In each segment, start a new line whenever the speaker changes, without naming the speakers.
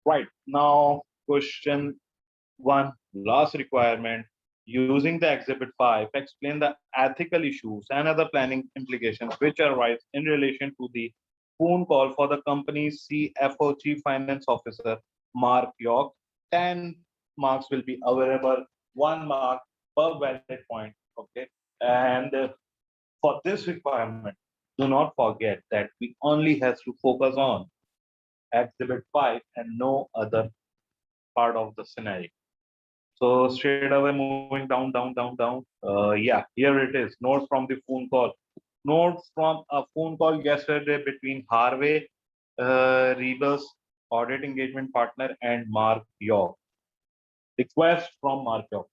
Right. Now, question one, last requirement. Using the Exhibit 5, explain the ethical issues and other planning implications which arise in relation to the phone call for the company's CFO, Chief Finance Officer, Mark York. 10 marks will be available, 1 mark per valid point. Okay. And for this requirement, do not forget that we only has to focus on Exhibit 5 and no other part of the scenario. So straight away moving down. Yeah, here it is. Notes from the phone call. Notes from a phone call yesterday between Harvey Rebus, audit engagement partner, and Mark York. Request from Mark York.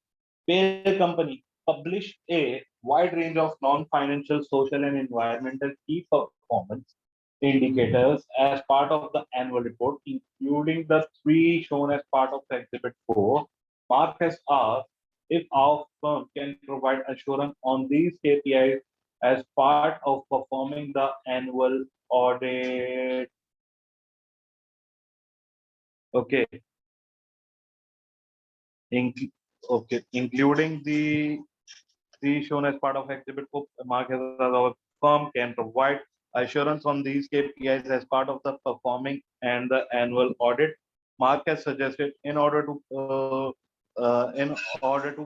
Pale company published a wide range of non-financial, social, and environmental key performance indicators as part of the annual report, including the three shown as part of Exhibit 4. Mark has asked if our firm can provide assurance on these KPIs as part of performing the annual audit. Okay, Inc- okay, including the three shown as part of Exhibit 4. Mark has asked our firm can provide assurance on these KPIs as part of the performing and the annual audit. Mark has suggested in order to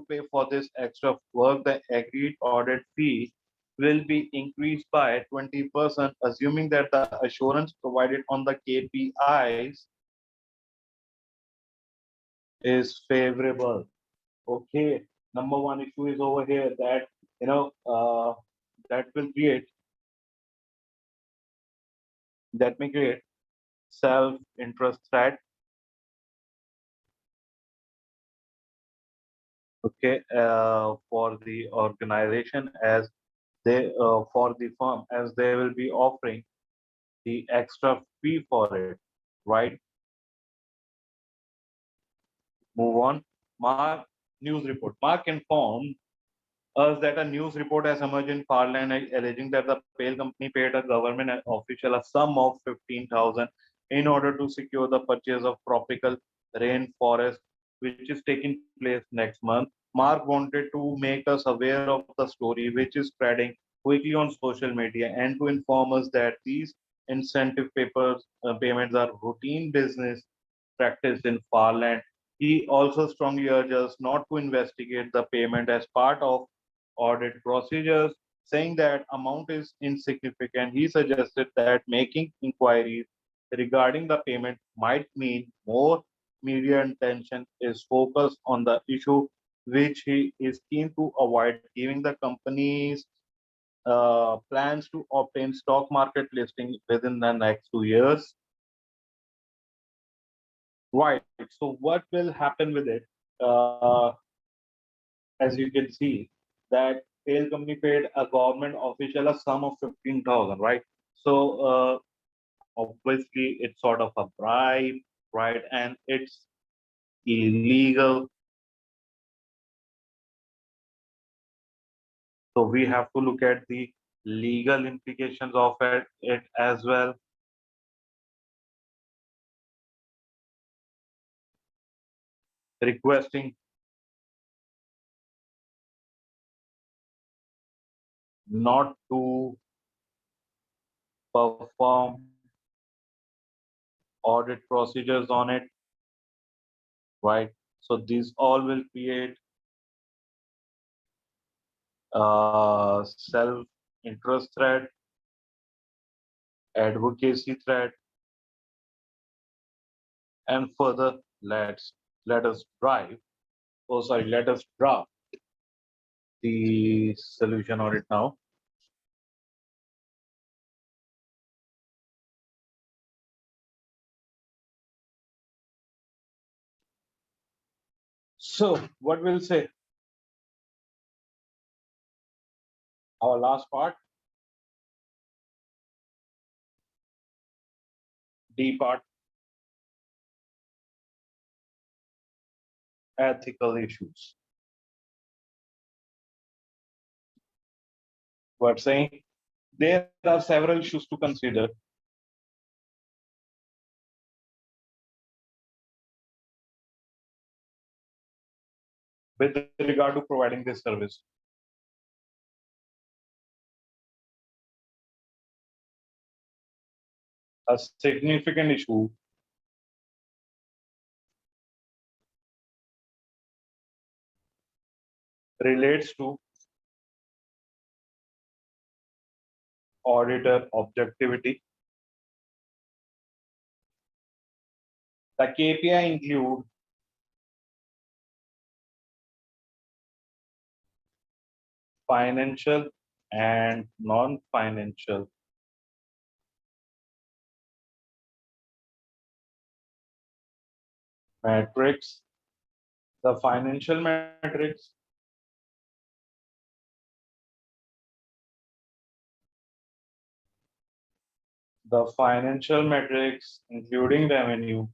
pay for this extra work, the agreed audit fee will be increased by 20%, assuming that the assurance provided on the KPIs is favorable. Okay, number one issue is over here that that will create that may create self-interest threat. Okay, for the organization as they for the firm as they will be offering the extra fee for it, right? Move on. Mark news report. Mark informed us that a news report has emerged in Parliament alleging that the Pale company paid a government official a sum of 15,000 in order to secure the purchase of tropical rainforest, which is taking place next month. Mark wanted to make us aware of the story, which is spreading quickly on social media, and to inform us that these incentive payments are routine business practice in Farland. He also strongly urges not to investigate the payment as part of audit procedures, saying that amount is insignificant. He suggested that making inquiries regarding the payment might mean more media attention is focused on the issue, which he is keen to avoid, giving the company's plans to obtain stock market listing within the next 2 years. Right. So what will happen with it? Uh, as you can see, that sale company paid a government official a sum of 15,000, right? So obviously it's sort of a bribe, right? And it's illegal. So we have to look at the legal implications of it as well. Requesting not to perform audit procedures on it, right? So these all will create self-interest threat, advocacy threat, and further let us drive. Oh, sorry, let us draft the solution on it now. So what we'll say, our last part, D part, ethical issues. We're saying there are several issues to consider with regard to providing this service. A significant issue relates to auditor objectivity. The KPI include financial and non-financial metrics. The financial metrics including revenue,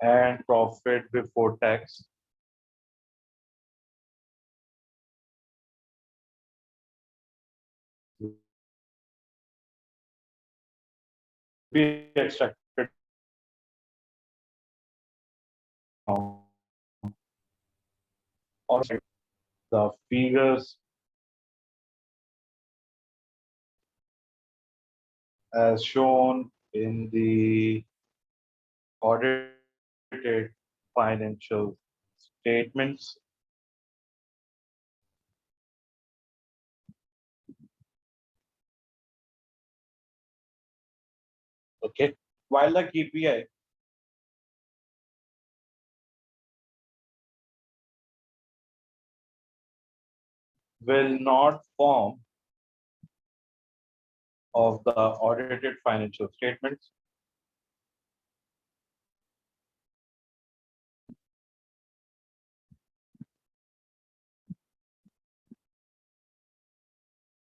and profit before tax be extracted from or the figures as shown in the audited financial statements. Okay, while the KPI will not form of the audited financial statements,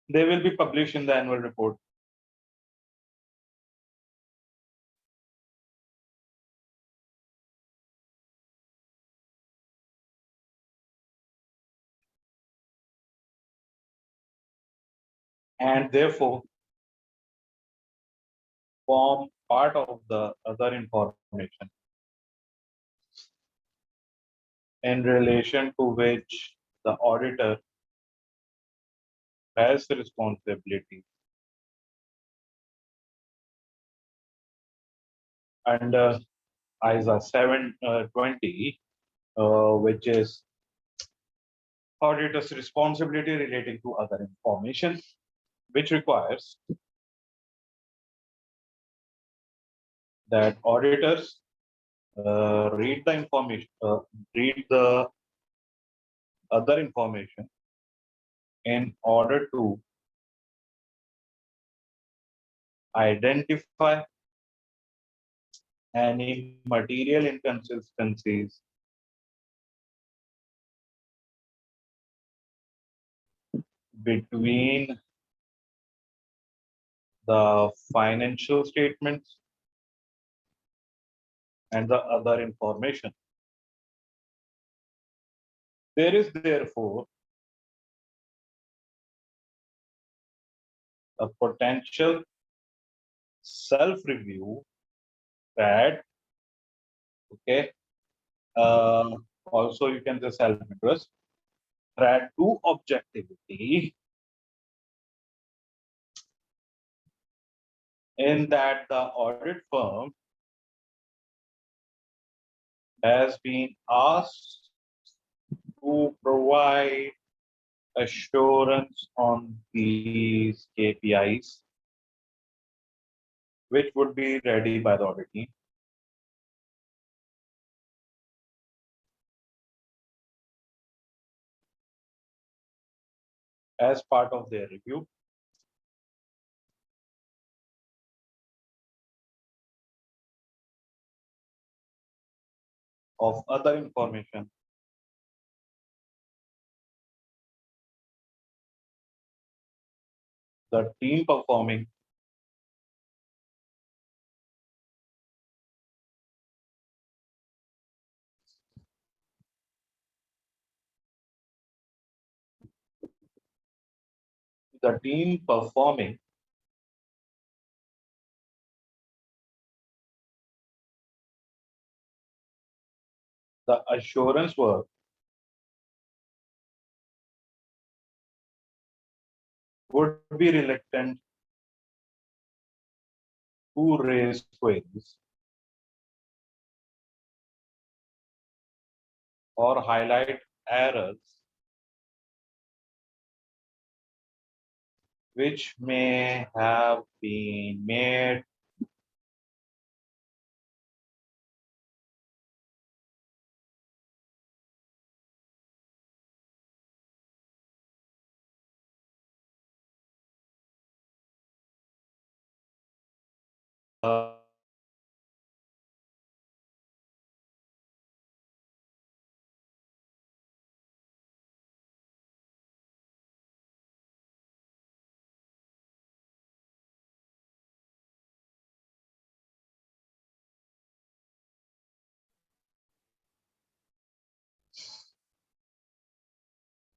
they will be published in the annual report. And therefore form part of the other information in relation to which the auditor has responsibility under ISA 720, which is auditor's responsibility relating to other information, which requires that auditors read the information, read the other information in order to identify any material inconsistencies between the financial statements and the other information. There is therefore a potential self-review that, okay, also you can just self-interest, that to objectivity in that the audit firm has been asked to provide assurance on these KPIs, which would be ready by the audit team. As part of their review. Of other information the team performing the team performing the assurance work would be reluctant to raise queries or highlight errors which may have been made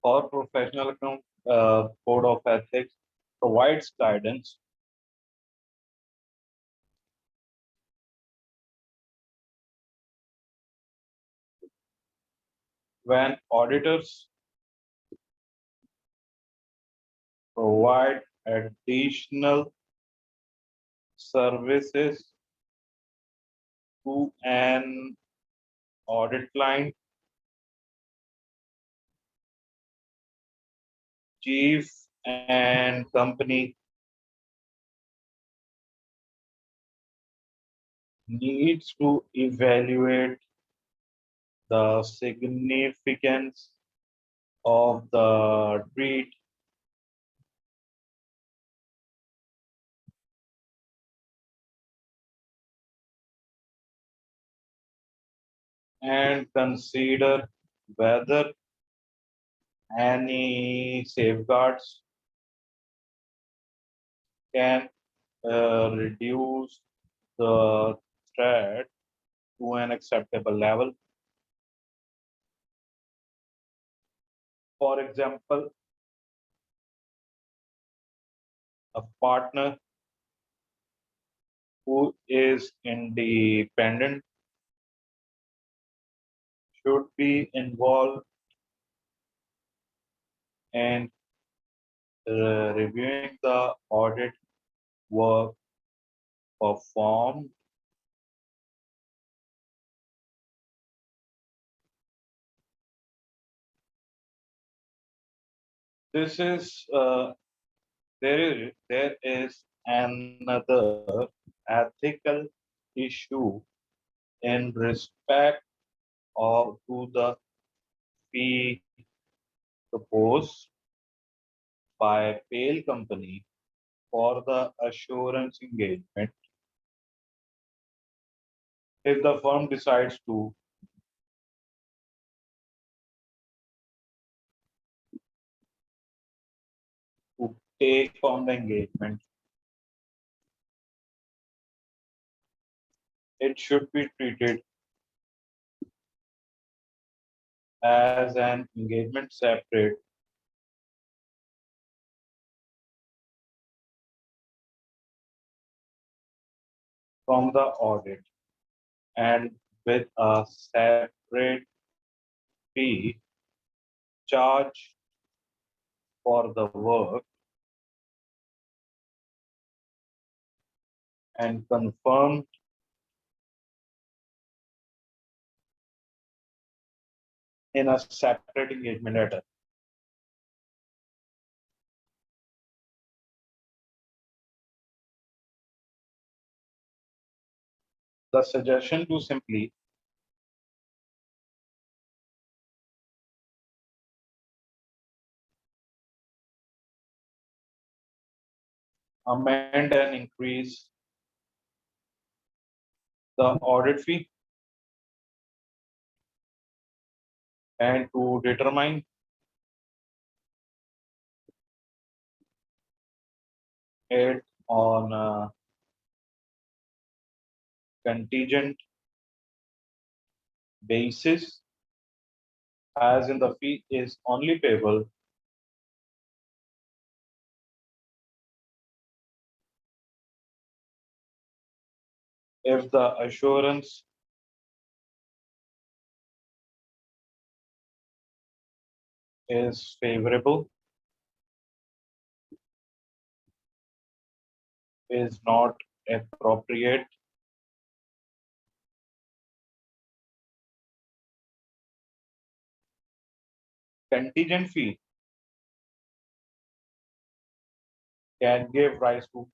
or professional code of ethics provides guidance when auditors provide additional services to an audit client, chief, and company needs to evaluate the significance of the treat and consider whether any safeguards can reduce the threat to an acceptable level. For example, a partner who is independent should be involved in reviewing the audit work performed. This is there is another ethical issue in respect of to the fee proposed by fail company for the assurance engagement. If the firm decides to take on the engagement, it should be treated as an engagement separate from the audit and with a separate fee charge for the work and confirmed in a separate engagement letter. The suggestion to simply amend and increase the audit fee and to determine it on a contingent basis, as in the fee is only payable If the assurance is favorable, is not appropriate, contingent fee can give rise to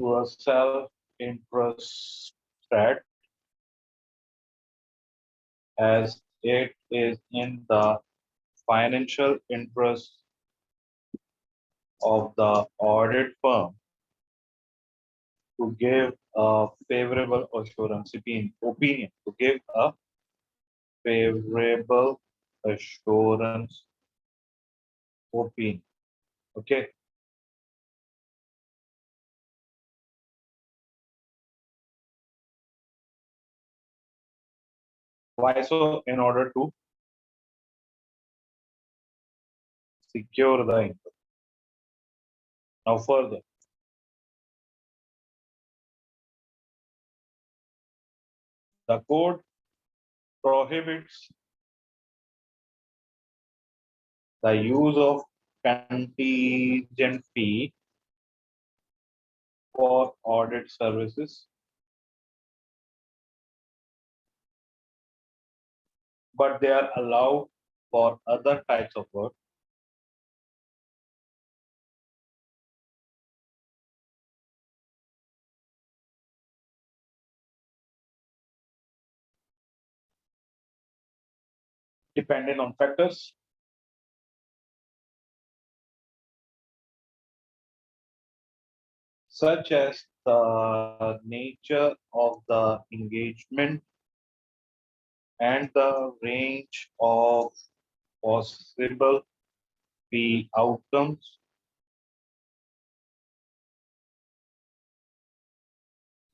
a self-interest threat as it is in the financial interest of the audit firm to give a favorable assurance opinion, to give a favorable assurance opinion. Okay. Why so? In order to secure the income. Now further, the code prohibits the use of contingent fee for audit services, but they are allowed for other types of work. Depending on factors such as the nature of the engagement and the range of possible fee outcomes.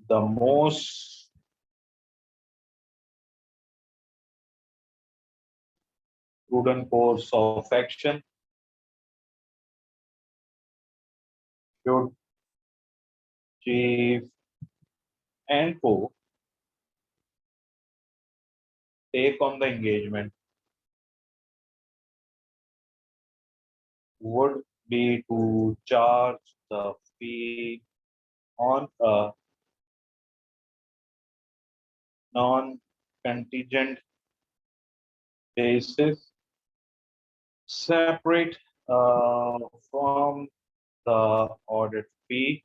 The most prudent course of action should chief and co take on the engagement would be to charge the fee on a non-contingent basis, separate from the audit fee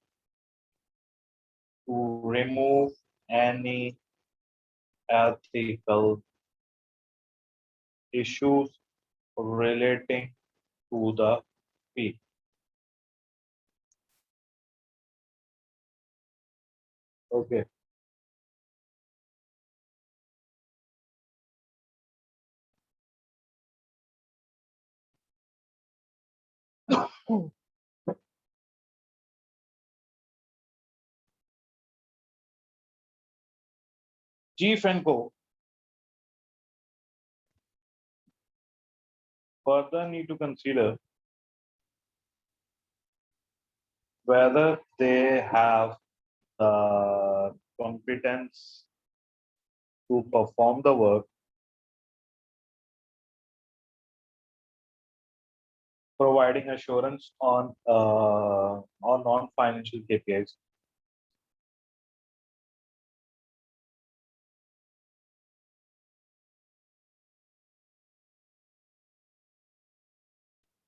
to remove any ethical issues relating to the fee. Okay. Chief and Co further need to consider whether they have the competence to perform the work, providing assurance on non-financial KPIs.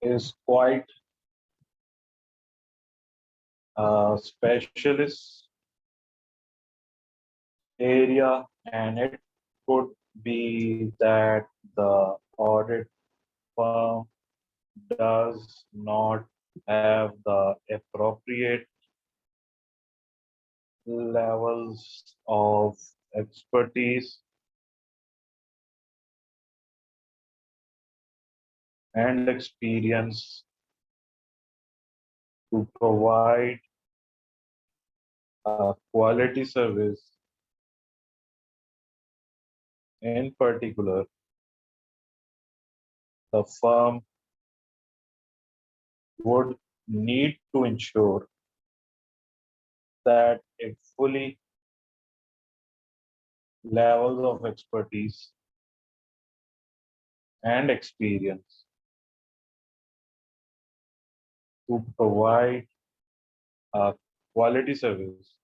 Is quite a specialist area, and it could be that the audit firm does not have the appropriate levels of expertise and experience to provide a quality service. In particular, the firm would need to ensure that it fully levels of expertise and experience to provide a quality service.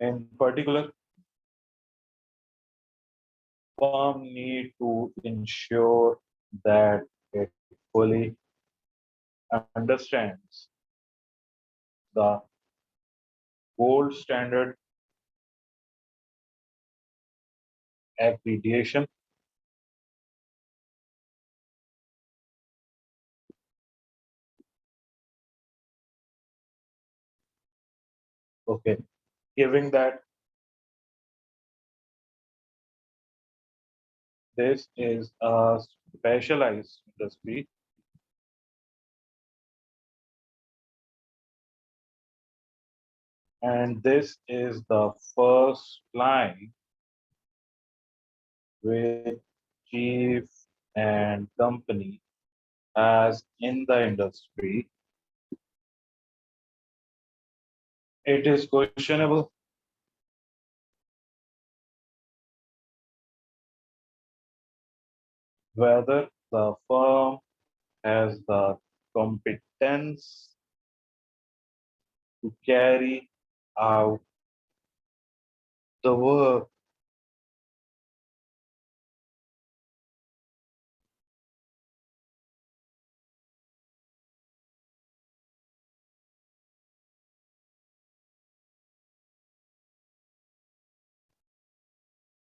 In particular, firm need to ensure that it fully understands the gold standard accreditation. Okay, giving that this is a specialized industry and this is the first line with chief and company as in the industry. It is questionable whether the firm has the competence to carry out the work.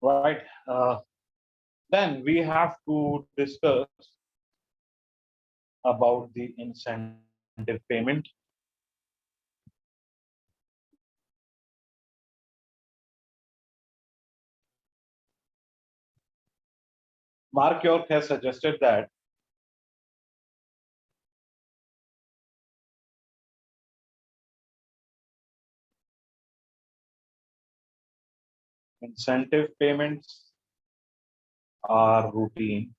Right. Then we have to discuss about the incentive payment. Mark York has suggested that incentive payments are routine,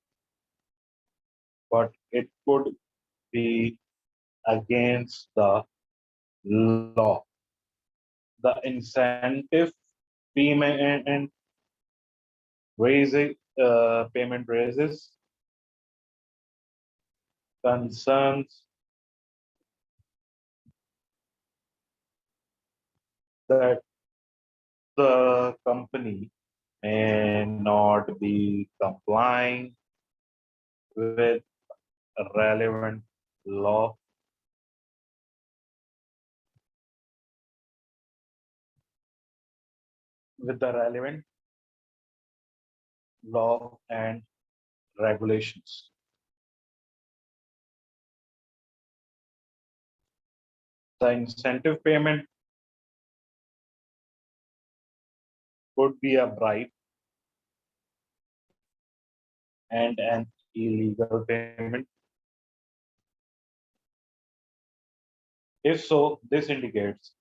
but it could be against the law. The incentive payment payment raises concerns that the company may not be complying with relevant law, with the relevant law and regulations. The incentive payment could be a bribe and an illegal payment. If so, this indicates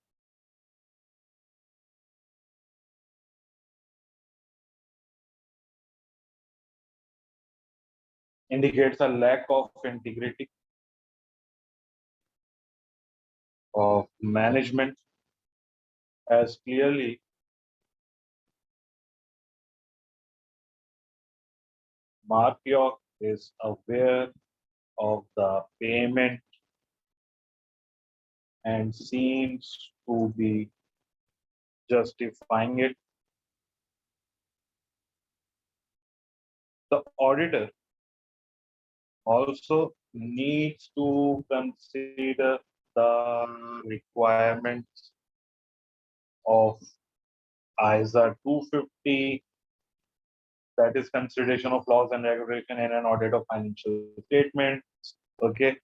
a lack of integrity of management as clearly Mark York is aware of the payment and seems to be justifying it. The auditor also needs to consider the requirements of ISA 250, that is consideration of laws and regulation in an audit of financial statements. Okay,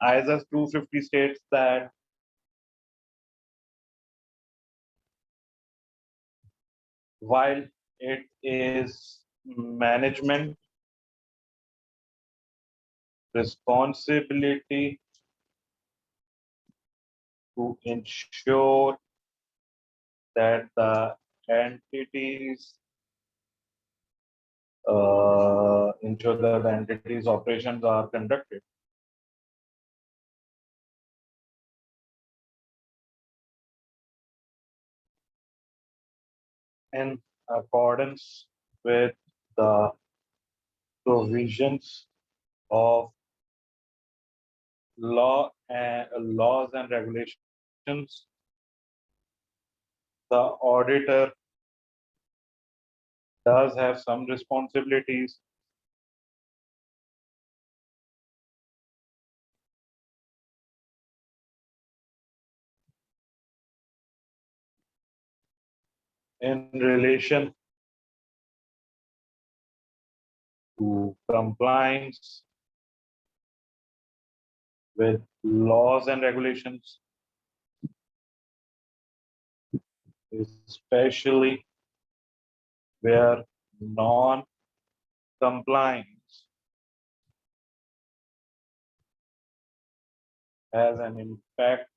ISA 250 states that while it is management responsibility to ensure that the entities ensure that the entities operations are conducted in accordance with the provisions of laws and regulations. The auditor does have some responsibilities in relation to compliance with laws and regulations, especially where non-compliance has an impact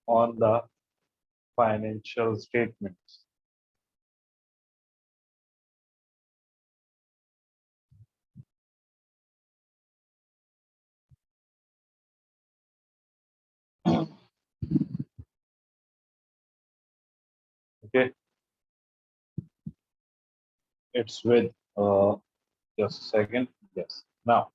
on the financial statements. Okay, it's with just a second. Yes. Now,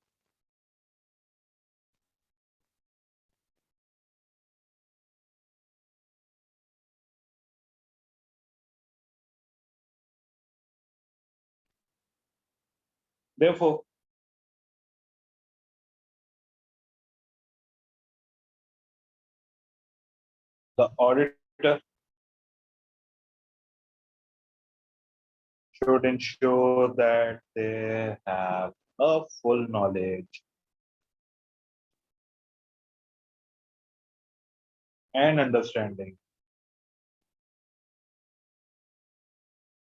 therefore, the auditor should ensure that they have a full knowledge and understanding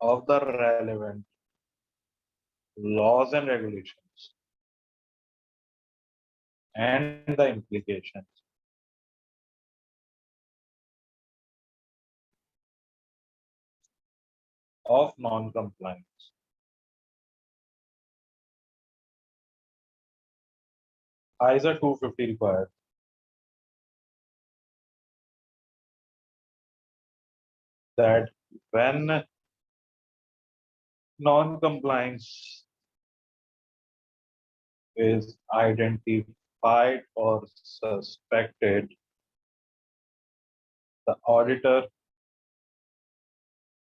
of the relevant laws and regulations and the implications of non-compliance. ISA 250 requires that when non-compliance is identified or suspected, the auditor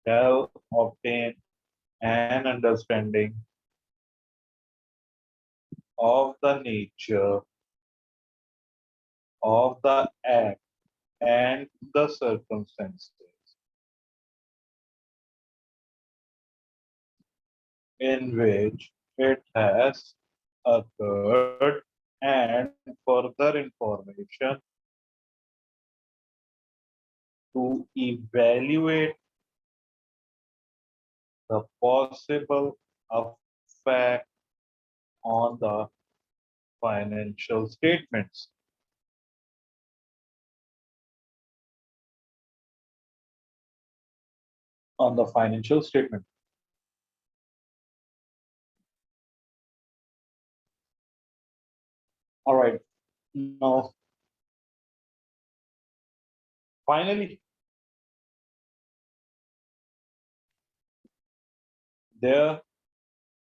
shall obtain an understanding of the nature of the act and the circumstances in which it has occurred and further information to evaluate the possible effect on the financial statements. On the financial statement. All right. Now, finally, there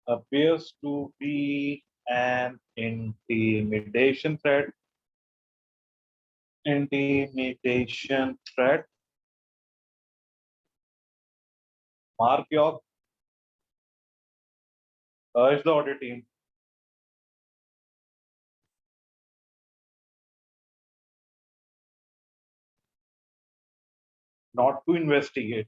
appears to be an intimidation threat. Intimidation threat. Mark York urged the audit team not to investigate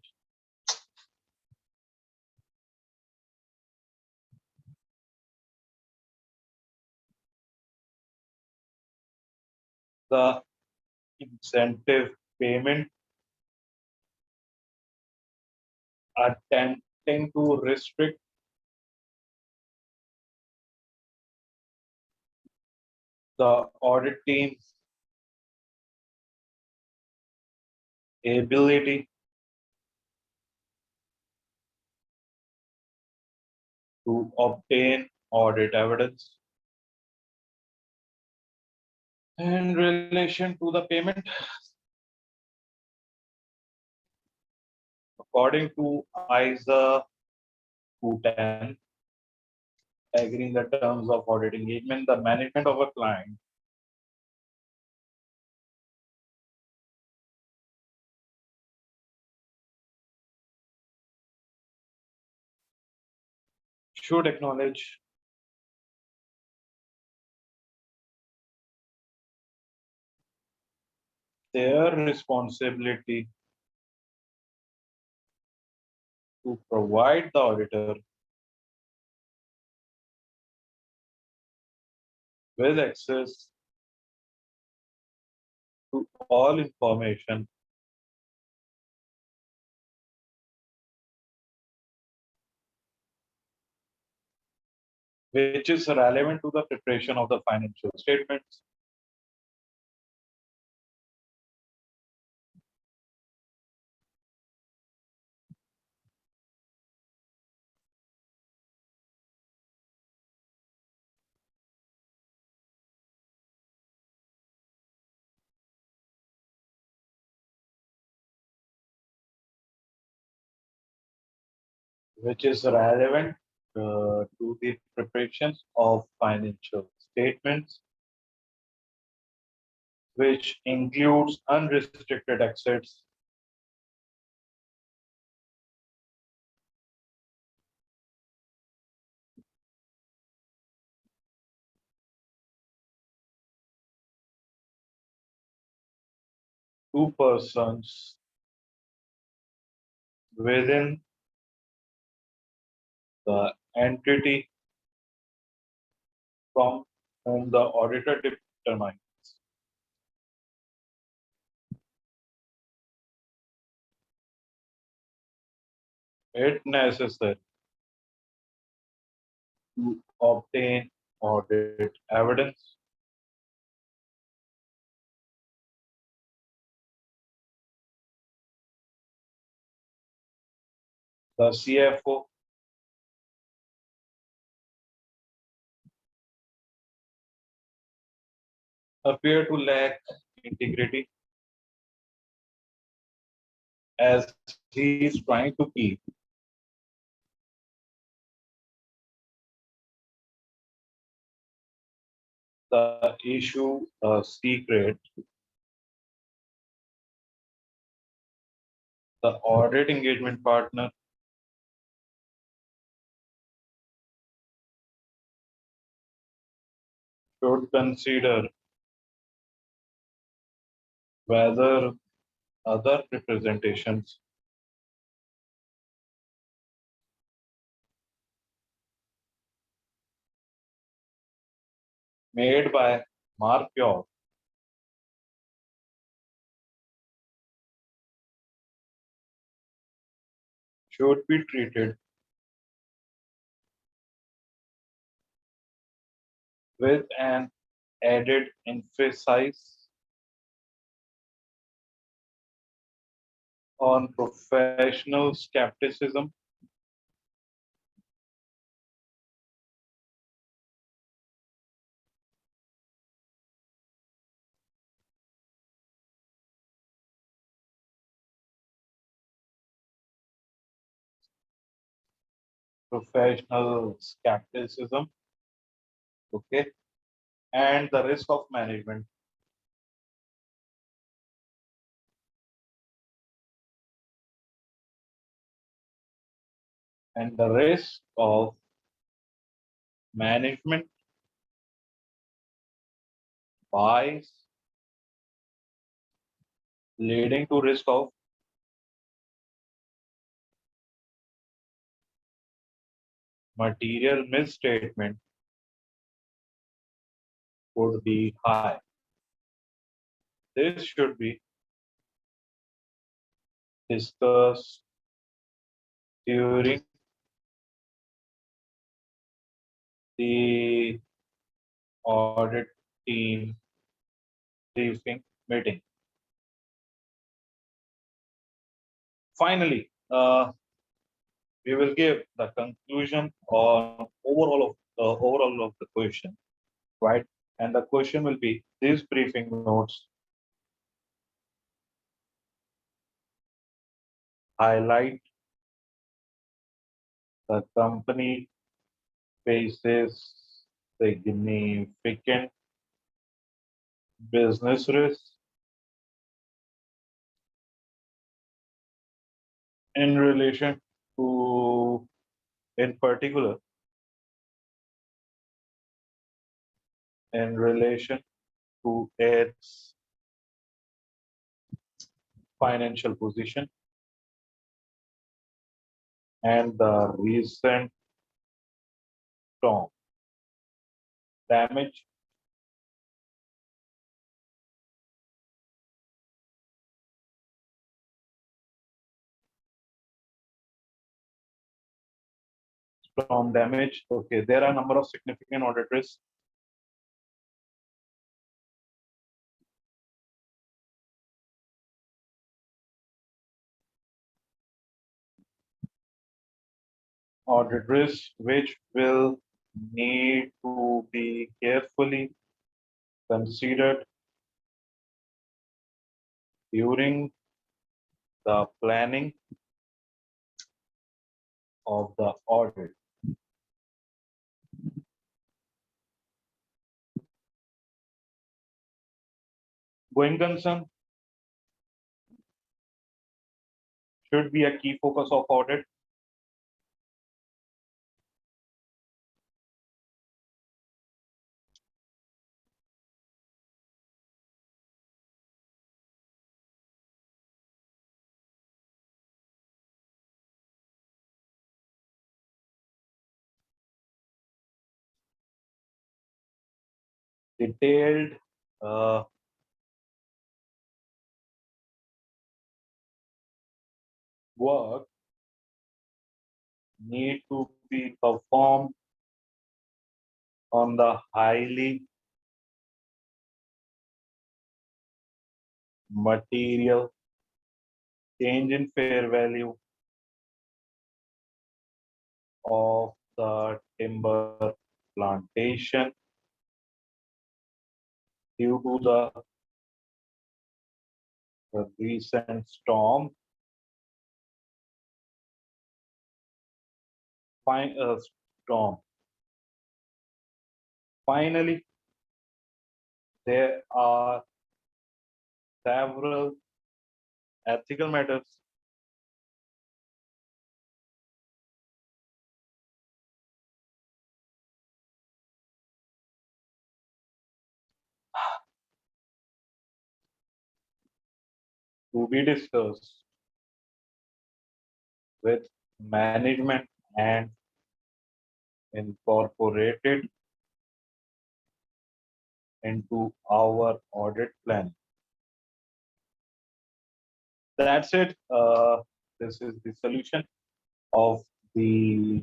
the incentive payment, attempting to restrict the audit team's ability to obtain audit evidence in relation to the payment. According to ISA 210, agreeing the terms of audit engagement, the management of a client should acknowledge their responsibility to provide the auditor with access to all information which is relevant to the preparation of the financial statements, which is relevant to the preparation of financial statements, which includes unrestricted assets, two persons within the entity from whom the auditor determines it necessary to obtain audit evidence the CFO appear to lack integrity as he is trying to keep the issue a secret. The audit engagement partner should consider whether other representations made by Mark York should be treated with an added emphasis on professional skepticism professional skepticism, okay, and the risk of management. And the risk of management bias leading to risk of material misstatement would be high. This should be discussed during the audit team briefing meeting. Finally, we will give the conclusion on overall of the question, right? And the question will be these briefing notes highlight the company faces significant business risks in relation to, in particular, in relation to its financial position and the recent storm damage storm damage. Okay, there are a number of significant audit risks. Audit risks which will need to be carefully considered during the planning of the audit. Going concern should be a key focus of audit. Detailed work need to be performed on the highly material change in fair value of the timber plantation due to the recent storm. Finally, there are several ethical matters to be discussed with management and incorporated into our audit plan. That's it. This is the solution of the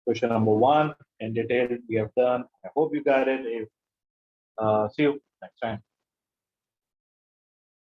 question number one in detail we have done. I hope you got it. See you next time.